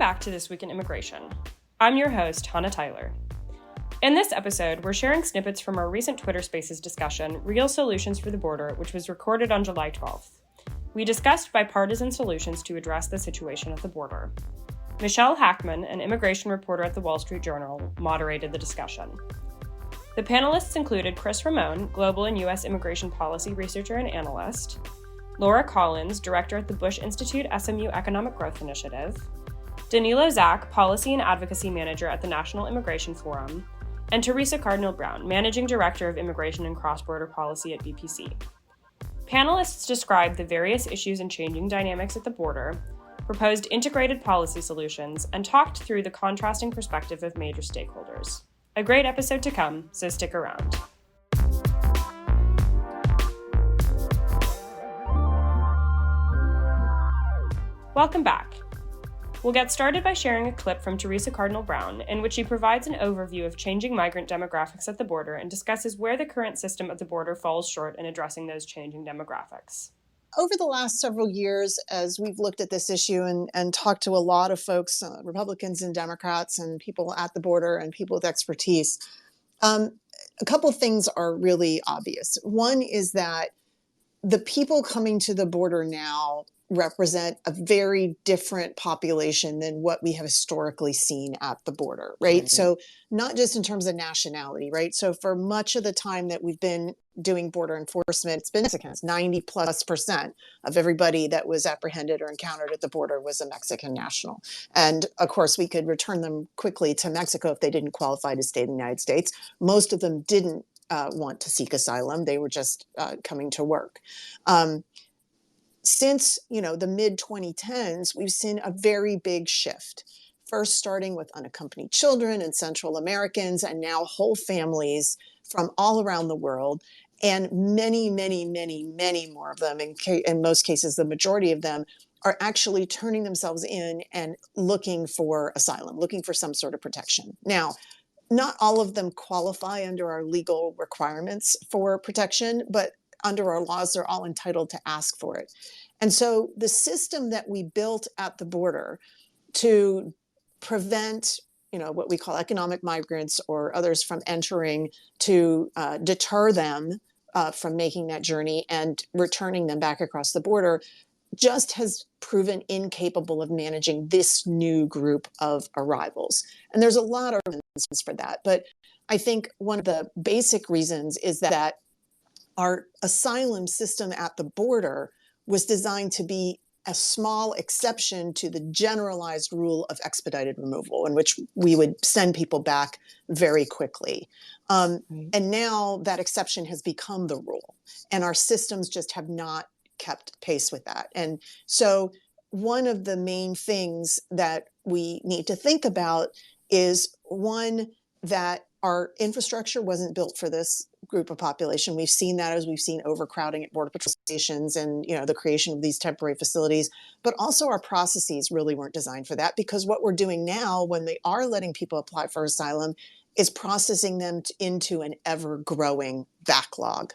back to This Week in Immigration. I'm your host, Hannah Tyler. In this episode, we're sharing snippets from our recent Twitter Spaces discussion, Real Solutions for the Border, which was recorded on July 12th. We discussed bipartisan solutions to address the situation at the border. Michelle Hackman, an immigration reporter at the Wall Street Journal, moderated the discussion. The panelists included Chris Ramon, Global and U.S. Immigration Policy Researcher and Analyst, Laura Collins, Director at the Bush Institute SMU Economic Growth Initiative, Danilo Zak, Policy and Advocacy Manager at the National Immigration Forum, and Teresa Cardinal-Brown, Managing Director of Immigration and Cross-Border Policy at BPC. Panelists described the various issues and changing dynamics at the border, proposed integrated policy solutions, and talked through the contrasting perspective of major stakeholders. A great episode to come, so stick around. Welcome back. We'll get started by sharing a clip from Teresa Cardinal-Brown, in which she provides an overview of changing migrant demographics at the border and discusses where the current system at the border falls short in addressing those changing demographics. Over the last several years, as we've looked at this issue and talked to a lot of folks, Republicans and Democrats and people at the border and people with expertise, a couple of things are really obvious. One is that the people coming to the border now represent a very different population than what we have historically seen at the border, right? Mm-hmm. So not just in terms of nationality, right? So for much of the time that we've been doing border enforcement, it's been Mexicans. 90+% of everybody that was apprehended or encountered at the border was a Mexican national. And of course, we could return them quickly to Mexico if they didn't qualify to stay in the United States. Most of them didn't want to seek asylum. They were just coming to work. Since, the mid-2010s, we've seen a very big shift. First, starting with unaccompanied children and Central Americans, and now whole families from all around the world. And many, many, many, many more of them, in most cases, the majority of them, are actually turning themselves in and looking for asylum, looking for some sort of protection. Now, not all of them qualify under our legal requirements for protection, but under our laws, they're all entitled to ask for it. And so the system that we built at the border to prevent, what we call economic migrants or others from entering, to deter them from making that journey and returning them back across the border, just has proven incapable of managing this new group of arrivals. And there's a lot of reasons for that. But I think one of the basic reasons is that our asylum system at the border was designed to be a small exception to the generalized rule of expedited removal, in which we would send people back very quickly. And now that exception has become the rule, and our systems just have not kept pace with that. And so one of the main things that we need to think about is, one, that our infrastructure wasn't built for this group of population. We've seen that as we've seen overcrowding at Border Patrol stations and, the creation of these temporary facilities. But also our processes really weren't designed for that, because what we're doing now when they are letting people apply for asylum is processing them into an ever-growing backlog.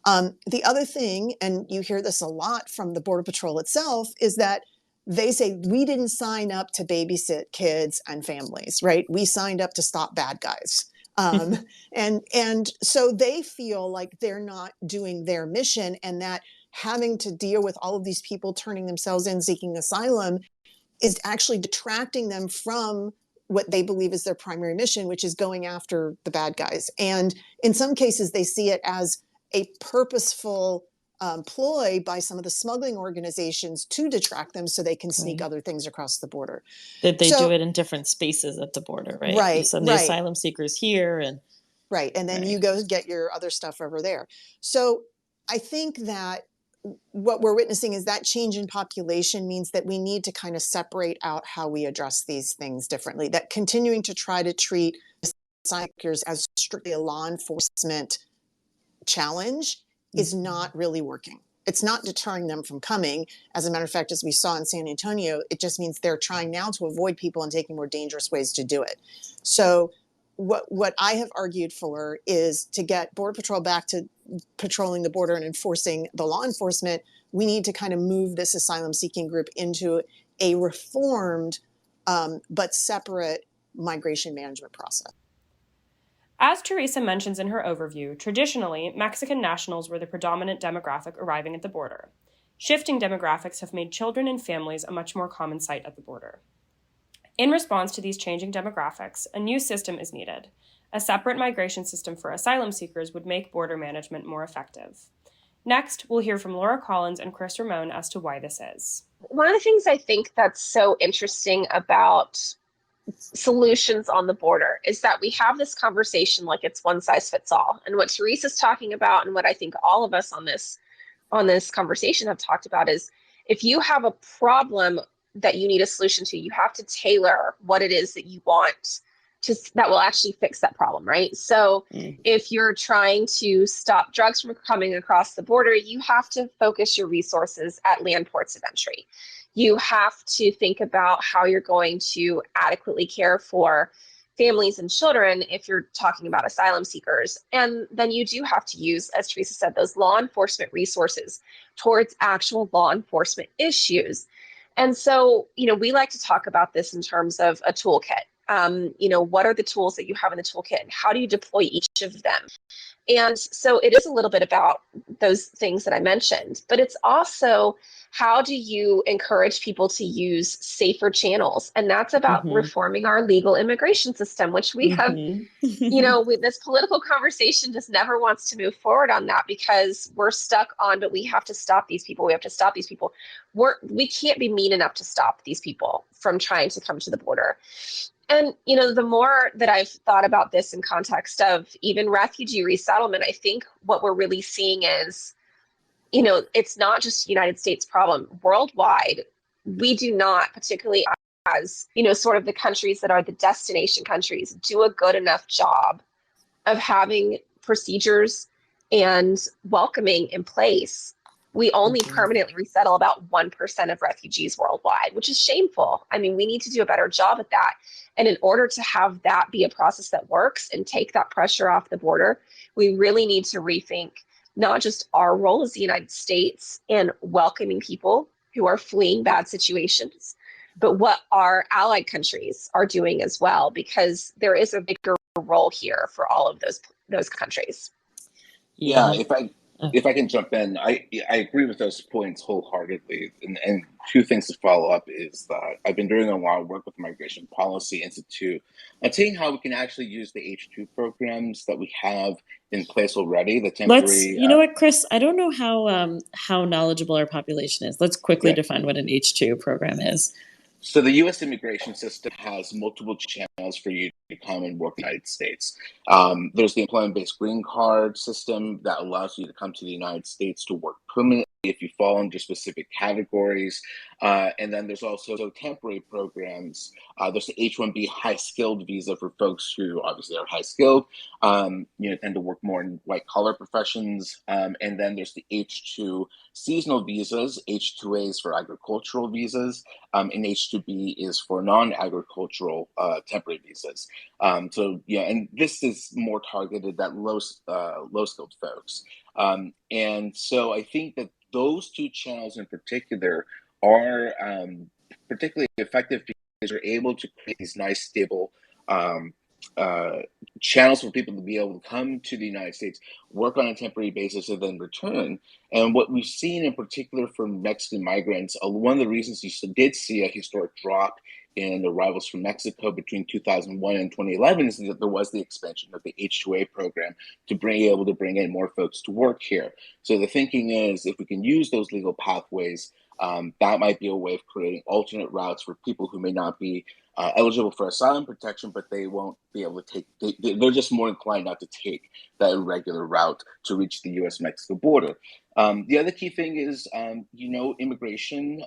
The other thing, and you hear this a lot from the Border Patrol itself, is that they say, we didn't sign up to babysit kids and families, right? We signed up to stop bad guys. And so they feel like they're not doing their mission, and that having to deal with all of these people turning themselves in seeking asylum is actually detracting them from what they believe is their primary mission, which is going after the bad guys. And in some cases, they see it as a purposeful ploy by some of the smuggling organizations to detract them so they can sneak other things across the border. That they do it in different spaces at the border, right? Right. You send the asylum seekers here. And then you go get your other stuff over there. So I think that what we're witnessing is that change in population means that we need to kind of separate out how we address these things differently. That continuing to try to treat asylum seekers as strictly a law enforcement challenge is not really working. It's not deterring them from coming. As a matter of fact, as we saw in San Antonio, it just means they're trying now to avoid people and taking more dangerous ways to do it. So what I have argued for is to get Border Patrol back to patrolling the border and enforcing the law enforcement. We need to kind of move this asylum seeking group into a reformed but separate migration management process. As Teresa mentions in her overview, traditionally, Mexican nationals were the predominant demographic arriving at the border. Shifting demographics have made children and families a much more common sight at the border. In response to these changing demographics, a new system is needed. A separate migration system for asylum seekers would make border management more effective. Next, we'll hear from Laura Collins and Chris Ramon as to why this is. One of the things I think that's so interesting about solutions on the border is that we have this conversation like it's one size fits all. And what Teresa's talking about, and what I think all of us on this conversation have talked about, is if you have a problem that you need a solution to, you have to tailor what it is that you want that will actually fix that problem, right? So if you're trying to stop drugs from coming across the border, you have to focus your resources at land ports of entry. You have to think about how you're going to adequately care for families and children if you're talking about asylum seekers. And then you do have to use, as Teresa said, those law enforcement resources towards actual law enforcement issues. And so, we like to talk about this in terms of a toolkit. What are the tools that you have in the toolkit, and how do you deploy each of them? And so it is a little bit about those things that I mentioned, but it's also how do you encourage people to use safer channels? And that's about reforming our legal immigration system, which we have, this political conversation just never wants to move forward on that because we're stuck on, but we have to stop these people. We have to stop these people. We can't be mean enough to stop these people from trying to come to the border. And, the more that I've thought about this in context of even refugee resettlement, I think what we're really seeing is, it's not just a United States problem. Worldwide, we do not, particularly as, sort of the countries that are the destination countries, do a good enough job of having procedures and welcoming in place. We only permanently resettle about 1% of refugees worldwide, which is shameful. I mean, we need to do a better job at that. And in order to have that be a process that works and take that pressure off the border, we really need to rethink not just our role as the United States in welcoming people who are fleeing bad situations, but what our allied countries are doing as well, because there is a bigger role here for all of those countries. Yeah, if I can jump in, I agree with those points wholeheartedly. And two things to follow up is that I've been doing a lot of work with the Migration Policy Institute and seeing how we can actually use the H2 programs that we have in place already. The temporary. You know what, Chris? I don't know how knowledgeable our population is. Let's quickly define what an H2 program is. So the U.S. immigration system has multiple channels for you to come and work in the United States. There's the employment-based green card system that allows you to come to the United States to work permanently if you fall under specific categories. And then there's also temporary programs. There's the H-1B high-skilled visa for folks who obviously are high-skilled, tend to work more in white-collar professions. And then there's the H-2 seasonal visas. H-2A is for agricultural visas, and H-2B is for non-agricultural temporary visas. And this is more targeted at low-skilled folks. And so I think that those two channels in particular are particularly effective because you're able to create these nice, stable channels for people to be able to come to the United States, work on a temporary basis, and then return. And what we've seen in particular for Mexican migrants, one of the reasons you did see a historic drop in arrivals from Mexico between 2001 and 2011 is that there was the expansion of the H-2A program to be able to bring in more folks to work here. So the thinking is if we can use those legal pathways, that might be a way of creating alternate routes for people who may not be eligible for asylum protection, but they won't be able to they're just more inclined not to take that irregular route to reach the U.S.-Mexico border. The other key thing is, immigration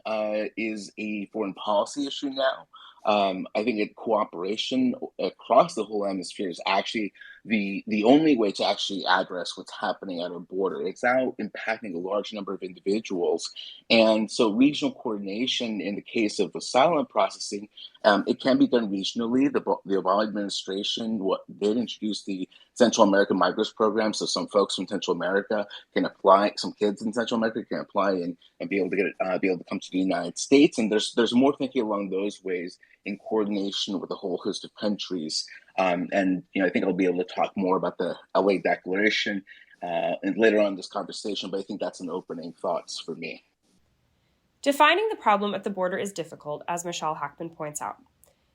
is a foreign policy issue now. I think that cooperation across the whole hemisphere is actually the only way to actually address what's happening at our border. It's now impacting a large number of individuals. And so regional coordination in the case of asylum processing It can be done regionally. The Obama administration did introduce the Central American Migrants Program, so some folks from Central America can apply. Some kids in Central America can apply and be able to be able to come to the United States. And there's more thinking along those ways in coordination with a whole host of countries. And I think I'll be able to talk more about the LA Declaration and later on in this conversation. But I think that's an opening thoughts for me. Defining the problem at the border is difficult, as Michelle Hackman points out.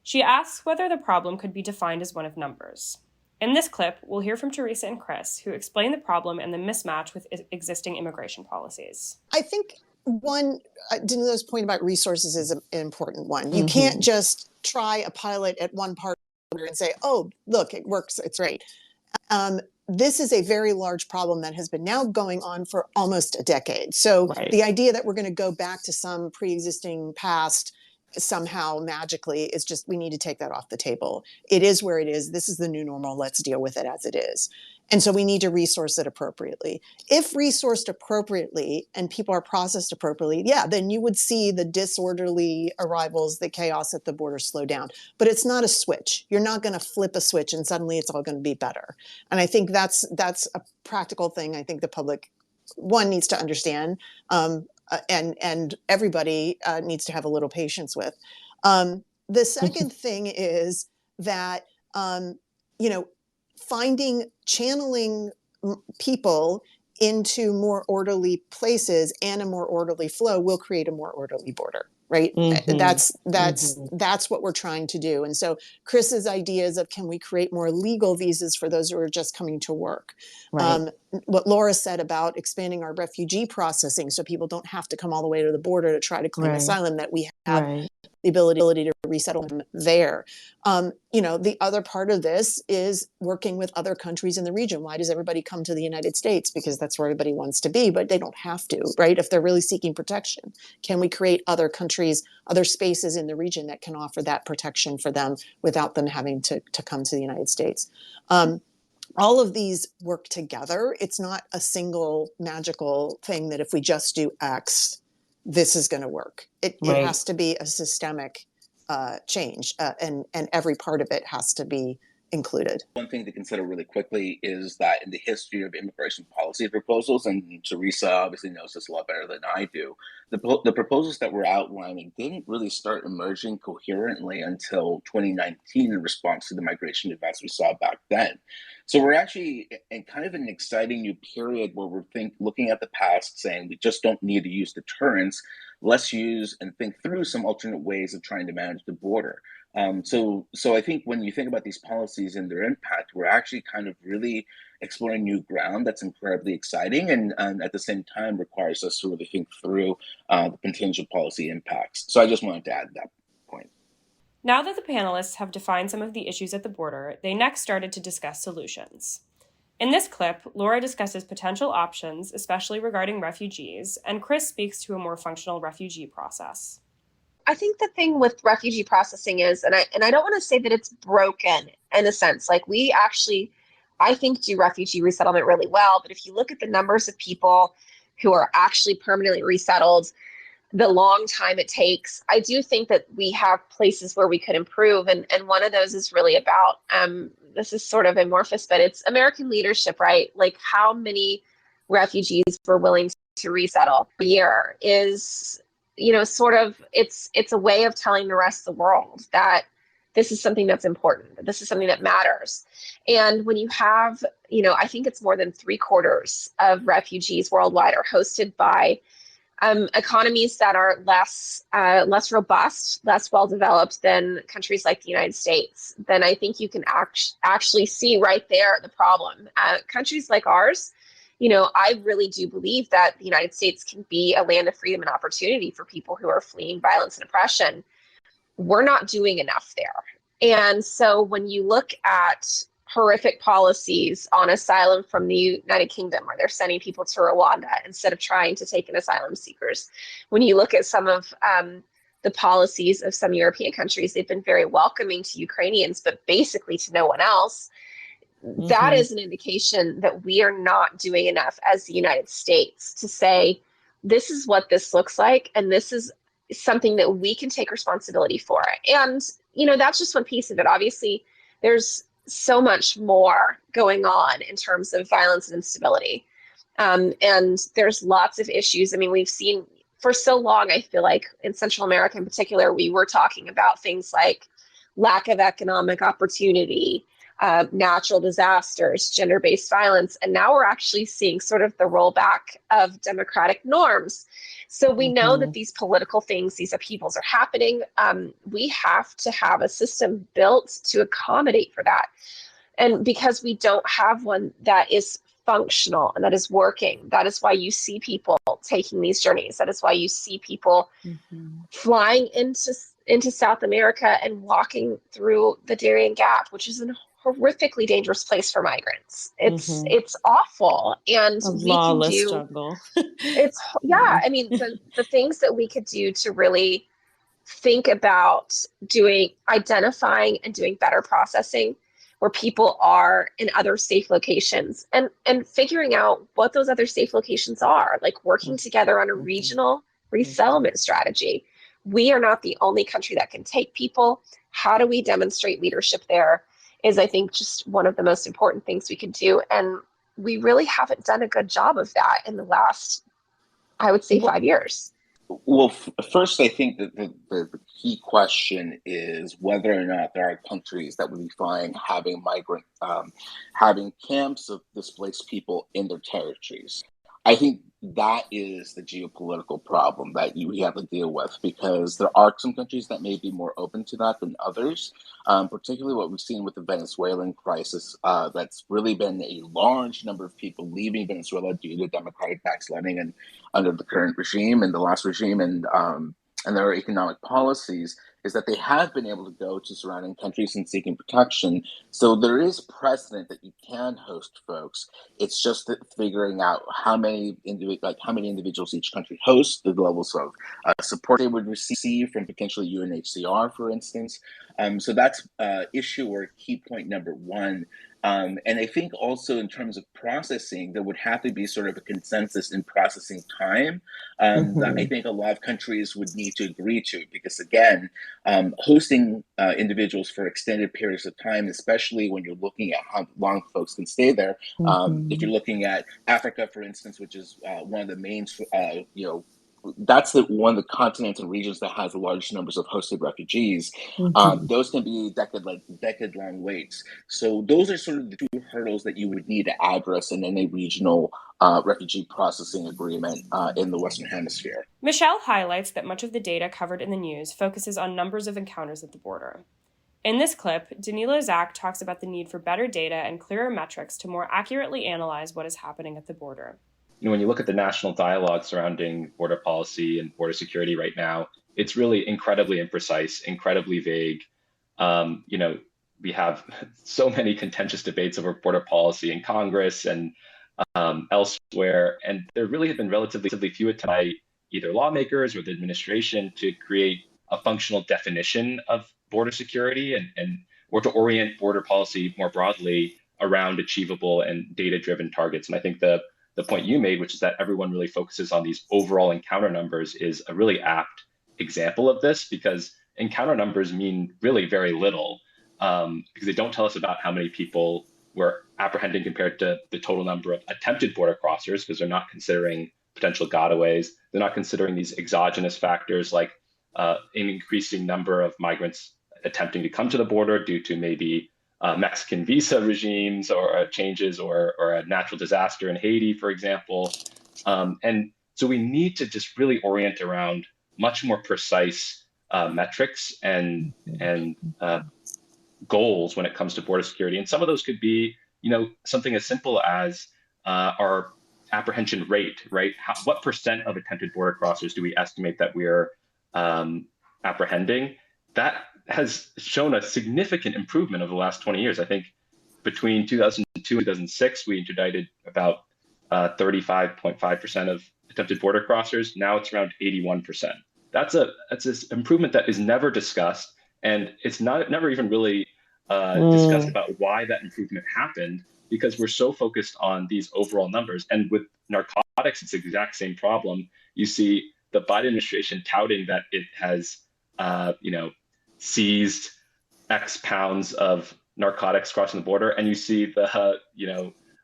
She asks whether the problem could be defined as one of numbers. In this clip, we'll hear from Teresa and Chris, who explain the problem and the mismatch with existing immigration policies. I think Daniela's point about resources is an important one. You can't just try a pilot at one part and say, oh, look, it works, it's great. This is a very large problem that has been now going on for almost a decade. So the idea that we're going to go back to some pre-existing past somehow magically is just, we need to take that off the table. It is where it is. This is the new normal. Let's deal with it as it is. And so we need to resource it appropriately. If resourced appropriately and people are processed appropriately, then you would see the disorderly arrivals, the chaos at the border slow down. But it's not a switch. You're not going to flip a switch and suddenly it's all going to be better. And I think that's a practical thing I think the public, one, needs to understand, and everybody needs to have a little patience with. The second thing is that, channeling people into more orderly places and a more orderly flow will create a more orderly border, right? That's what we're trying to do. And so Chris's ideas of, can we create more legal visas for those who are just coming to work? What Laura said about expanding our refugee processing so people don't have to come all the way to the border to try to claim asylum, that we have the ability to resettle them there. The other part of this is working with other countries in the region. Why does everybody come to the United States? Because that's where everybody wants to be, but they don't have to, right? If they're really seeking protection, can we create other countries, other spaces in the region that can offer that protection for them without them having to come to the United States? All of these work together. It's not a single magical thing that if we just do X, this is going to work. It has to be a systemic change, and every part of it has to be included. One thing to consider really quickly is that in the history of immigration policy proposals, and Teresa obviously knows this a lot better than I do, the proposals that we're outlining didn't really start emerging coherently until 2019 in response to the migration events we saw back then. So we're actually in kind of an exciting new period where we're looking at the past, saying we just don't need to use deterrence. Let's use and think through some alternate ways of trying to manage the border. So I think when you think about these policies and their impact, we're actually kind of really exploring new ground that's incredibly exciting, and at the same time requires us to really think through the potential policy impacts. So I just wanted to add that point. Now that the panelists have defined some of the issues at the border, they next started to discuss solutions. In this clip, Laura discusses potential options, especially regarding refugees, and Chris speaks to a more functional refugee process. I think the thing with refugee processing is, and I don't want to say that it's broken in a sense, like we actually, I think, do refugee resettlement really well. But if you look at the numbers of people who are actually permanently resettled, the long time it takes, I do think that we have places where we could improve. And one of those is really about, this is sort of amorphous, but it's American leadership, right? Like how many refugees we're willing to resettle a year is, sort of, it's a way of telling the rest of the world that this is something that's important, that this is something that matters. And when you have, I think it's more than 3/4 of refugees worldwide are hosted by economies that are less robust, less well developed than countries like the United States, then I think you can actually see right there the problem. Countries like ours, I really do believe that the United States can be a land of freedom and opportunity for people who are fleeing violence and oppression. We're not doing enough there. And so when you look at horrific policies on asylum from the United Kingdom, where they're sending people to Rwanda instead of trying to take in asylum seekers, when you look at some of the policies of some European countries, they've been very welcoming to Ukrainians, but basically to no one else. That is an indication that we are not doing enough as the United States to say, this is what this looks like, and this is something that we can take responsibility for. And, that's just one piece of it. Obviously, there's so much more going on in terms of violence and instability. And there's lots of issues. I mean, we've seen for so long, I feel like in Central America in particular, we were talking about things like lack of economic opportunity, natural disasters, gender-based violence, and now we're actually seeing sort of the rollback of democratic norms. So we know that these political things, these upheavals are happening. We have to have a system built to accommodate for that. And because we don't have one that is functional and that is working, that is why you see people taking these journeys. That is why you see people flying into South America and walking through the Darien Gap, which is a horrifically dangerous place for migrants. It's awful, and A we can lawless do. jungle. I mean, the things that we could do to really think about identifying and doing better processing where people are in other safe locations, and figuring out what those other safe locations are, like working together on a regional resettlement strategy. We are not the only country that can take people. How do we demonstrate leadership there is, I think, just one of the most important things we can do. And we really haven't done a good job of that in the last, I would say, 5 years. Well, first, I think that the key question is whether or not there are countries that would be fine having camps of displaced people in their territories. I think that is the geopolitical problem that we have to deal with, because there are some countries that may be more open to that than others, particularly what we've seen with the Venezuelan crisis. That's really been a large number of people leaving Venezuela due to democratic backsliding and under the current regime and the last regime and their economic policies, is that they have been able to go to surrounding countries and seeking protection. So there is precedent that you can host folks. It's just that figuring out how many individuals each country hosts, the levels of support they would receive from potentially UNHCR, for instance. So that's issue or key point number one. And I think also in terms of processing, there would have to be sort of a consensus in processing time that I think a lot of countries would need to agree to, because again, hosting individuals for extended periods of time, especially when you're looking at how long folks can stay there. If you're looking at Africa, for instance, which is one of the main, that's one of the continents and regions that has the largest numbers of hosted refugees. Those can be decade-long waits. So those are sort of the two hurdles that you would need to address in any regional refugee processing agreement in the Western Hemisphere. Michelle highlights that much of the data covered in the news focuses on numbers of encounters at the border. In this clip, Danilo Zak talks about the need for better data and clearer metrics to more accurately analyze what is happening at the border. When you look at the national dialogue surrounding border policy and border security right now, it's really incredibly imprecise, incredibly vague. We have so many contentious debates over border policy in Congress and elsewhere, and there really have been relatively few attempts by either lawmakers or the administration to create a functional definition of border security or to orient border policy more broadly around achievable and data-driven targets. And I think the point you made, which is that everyone really focuses on these overall encounter numbers, is a really apt example of this, because encounter numbers mean really very little, because they don't tell us about how many people we're apprehending compared to the total number of attempted border crossers, because they're not considering potential gotaways. They're not considering these exogenous factors like an increasing number of migrants attempting to come to the border due to maybe Mexican visa regimes or changes or a natural disaster in Haiti, for example. And so we need to just really orient around much more precise metrics and goals when it comes to border security. And some of those could be, something as simple as our apprehension rate, right? What percent of attempted border crossers do we estimate that we're apprehending? That has shown a significant improvement over the last 20 years. I think between 2002 and 2006, we interdicted about 35.5% of attempted border crossers. Now it's around 81%. That's an improvement that is never discussed, and it's never even really discussed about why that improvement happened, because we're so focused on these overall numbers. And with narcotics, it's the exact same problem. You see the Biden administration touting that it has, seized X pounds of narcotics crossing the border, and you see the,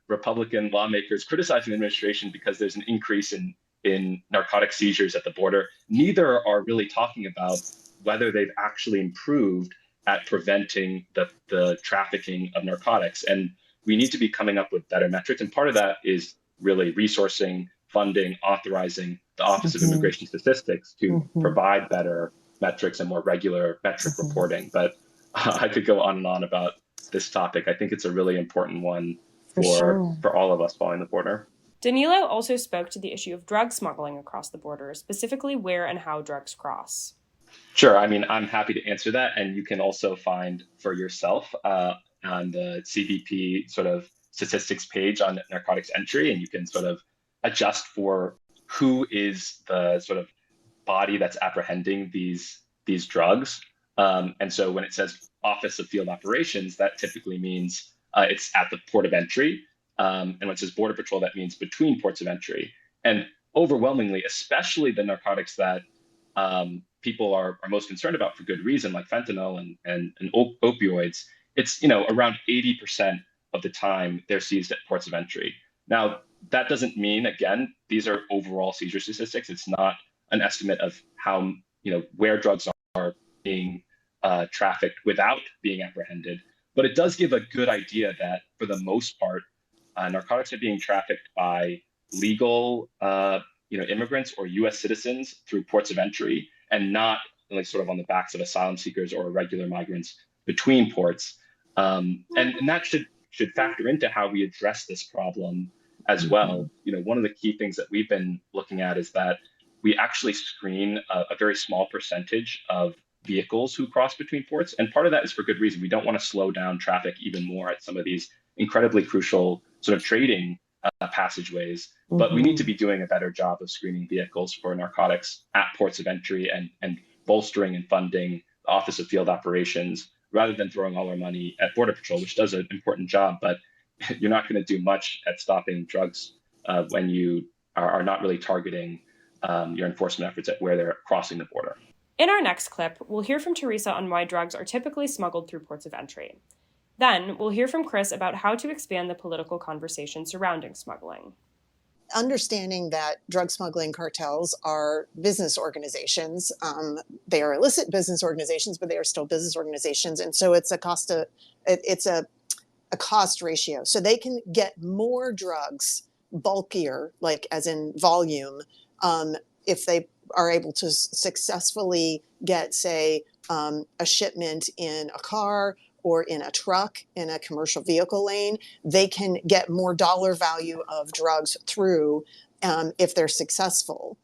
Republican lawmakers criticizing the administration because there's an increase in narcotic seizures at the border. Neither are really talking about whether they've actually improved at preventing the trafficking of narcotics. And we need to be coming up with better metrics. And part of that is really resourcing, funding, authorizing the Office of Immigration Statistics to provide better metrics and more regular metric reporting. But I could go on and on about this topic. I think it's a really important one for all of us following the border. Danilo also spoke to the issue of drug smuggling across the border, specifically where and how drugs cross. Sure. I mean, I'm happy to answer that. And you can also find for yourself on the CBP sort of statistics page on narcotics entry, and you can sort of adjust for who is the sort of body that's apprehending these drugs. And so when it says Office of Field Operations, that typically means it's at the port of entry. And when it says Border Patrol, that means between ports of entry. And overwhelmingly, especially the narcotics that people are most concerned about for good reason, like fentanyl and opioids, it's around 80% of the time they're seized at ports of entry. Now, that doesn't mean, again, these are overall seizure statistics. It's not an estimate of how, where drugs are being trafficked without being apprehended. But it does give a good idea that for the most part, narcotics are being trafficked by legal, immigrants or U.S. citizens through ports of entry, and not like sort of on the backs of asylum seekers or irregular migrants between ports. And that should factor into how we address this problem as well. One of the key things that we've been looking at is that we actually screen a very small percentage of vehicles who cross between ports. And part of that is for good reason. We don't want to slow down traffic even more at some of these incredibly crucial sort of trading passageways. But we need to be doing a better job of screening vehicles for narcotics at ports of entry and bolstering and funding the Office of Field Operations rather than throwing all our money at Border Patrol, which does an important job. But you're not going to do much at stopping drugs when you are not really targeting your enforcement efforts at where they're crossing the border. In our next clip, we'll hear from Teresa on why drugs are typically smuggled through ports of entry. Then, we'll hear from Chris about how to expand the political conversation surrounding smuggling. Understanding that drug smuggling cartels are business organizations. They are illicit business organizations, but they are still business organizations. And so it's a cost ratio. So they can get more drugs, bulkier, like as in volume, if they are able to successfully get, say, a shipment in a car or in a truck in a commercial vehicle lane. They can get more dollar value of drugs through if they're successful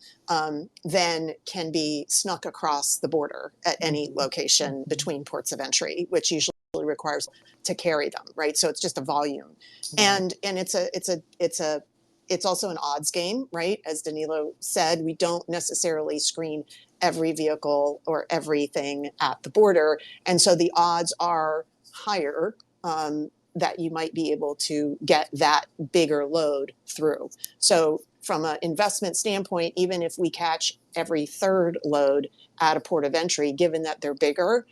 than can be snuck across the border at any location between ports of entry, which usually requires to carry them, right? So it's just a volume, and it's also an odds game, right? As Danilo said, we don't necessarily screen every vehicle or everything at the border. And so the odds are higher that you might be able to get that bigger load through. So from an investment standpoint, even if we catch every third load at a port of entry, given that they're bigger,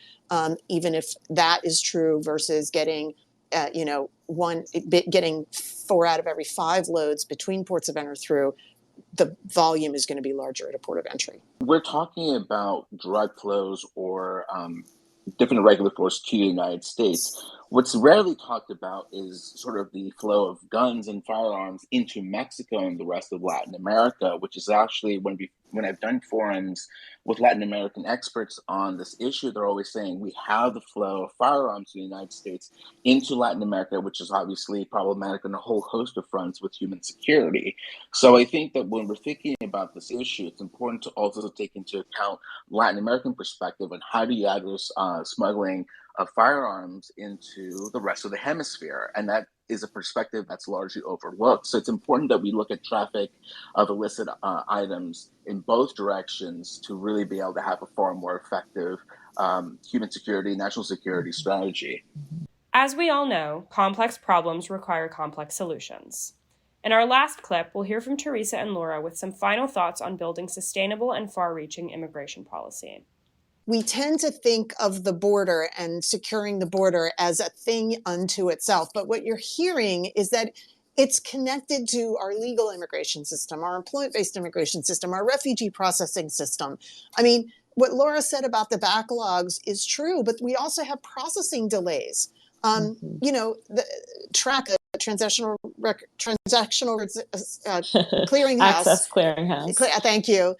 even if that is true versus getting getting 4 out of every 5 loads between ports of entry through, the volume is going to be larger at a port of entry. We're talking about drug flows or different irregular flows to the United States. What's rarely talked about is sort of the flow of guns and firearms into Mexico and the rest of Latin America, which is actually when I've done forums with Latin American experts on this issue, they're always saying we have the flow of firearms to the United States into Latin America, which is obviously problematic on a whole host of fronts with human security. So I think that when we're thinking about this issue, it's important to also take into account Latin American perspective on how do you address smuggling of firearms into the rest of the hemisphere. And that is a perspective that's largely overlooked. So it's important that we look at traffic of illicit items in both directions to really be able to have a far more effective human security, national security strategy. As we all know, complex problems require complex solutions. In our last clip, we'll hear from Teresa and Laura with some final thoughts on building sustainable and far-reaching immigration policy. We tend to think of the border and securing the border as a thing unto itself. But what you're hearing is that it's connected to our legal immigration system, our employment-based immigration system, our refugee processing system. I mean, what Laura said about the backlogs is true, but we also have processing delays. You know, the TRACA, transactional clearinghouse. Access clearinghouse. Thank you.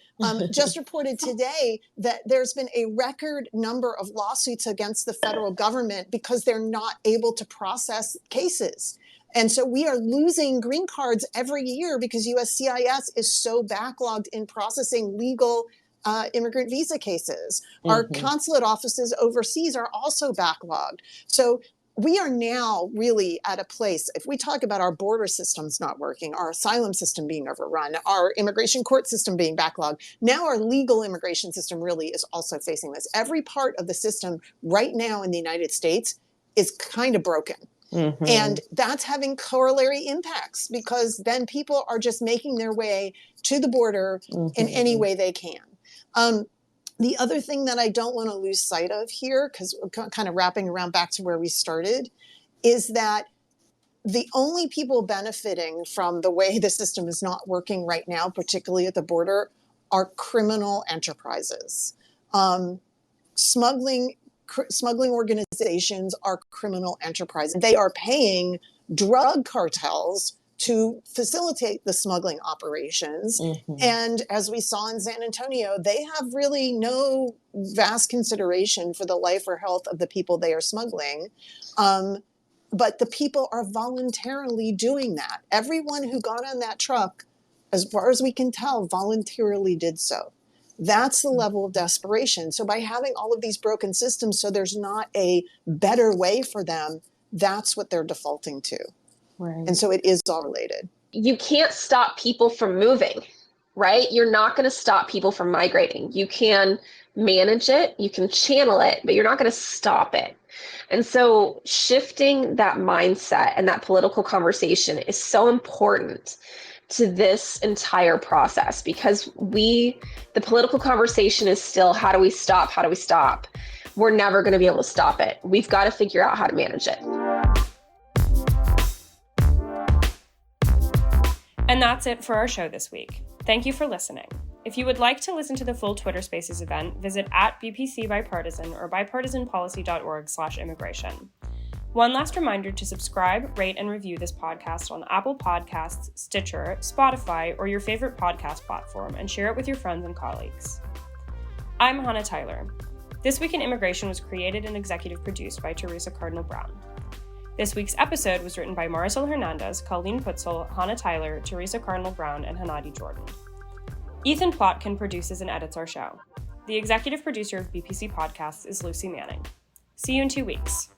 Just reported today that there's been a record number of lawsuits against the federal government because they're not able to process cases. And so we are losing green cards every year because USCIS is so backlogged in processing legal immigrant visa cases. Our consulate offices overseas are also backlogged. So we are now really at a place, if we talk about our border systems not working, our asylum system being overrun, our immigration court system being backlogged, now our legal immigration system really is also facing this. Every part of the system right now in the United States is kind of broken. And that's having corollary impacts because then people are just making their way to the border in any way they can. The other thing that I don't want to lose sight of here, because we're kind of wrapping around back to where we started, is that the only people benefiting from the way the system is not working right now, particularly at the border, are criminal enterprises. Smuggling organizations are criminal enterprises. They are paying drug cartels to facilitate the smuggling operations. And as we saw in San Antonio, they have really no vast consideration for the life or health of the people they are smuggling. But the people are voluntarily doing that. Everyone who got on that truck, as far as we can tell, voluntarily did so. That's the level of desperation. So by having all of these broken systems so there's not a better way for them, that's what they're defaulting to. Right. And so it is all related. You can't stop people from moving, right? You're not going to stop people from migrating. You can manage it, you can channel it, but you're not going to stop it. And so shifting that mindset and that political conversation is so important to this entire process because the political conversation is still, how do we stop? How do we stop? We're never going to be able to stop it. We've got to figure out how to manage it. And that's it for our show this week. Thank you for listening. If you would like to listen to the full Twitter Spaces event, visit @BPC Bipartisan or bipartisanpolicy.org/immigration. One last reminder to subscribe, rate, and review this podcast on Apple Podcasts, Stitcher, Spotify, or your favorite podcast platform, and share it with your friends and colleagues. I'm Hannah Tyler. This Week in Immigration was created and executive produced by Teresa Cardinal Brown. This week's episode was written by Marisol Hernandez, Colleen Putzel, Hannah Tyler, Teresa Cardinal Brown, and Hanadi Jordan. Ethan Plotkin produces and edits our show. The executive producer of BPC Podcasts is Lucy Manning. See you in 2 weeks.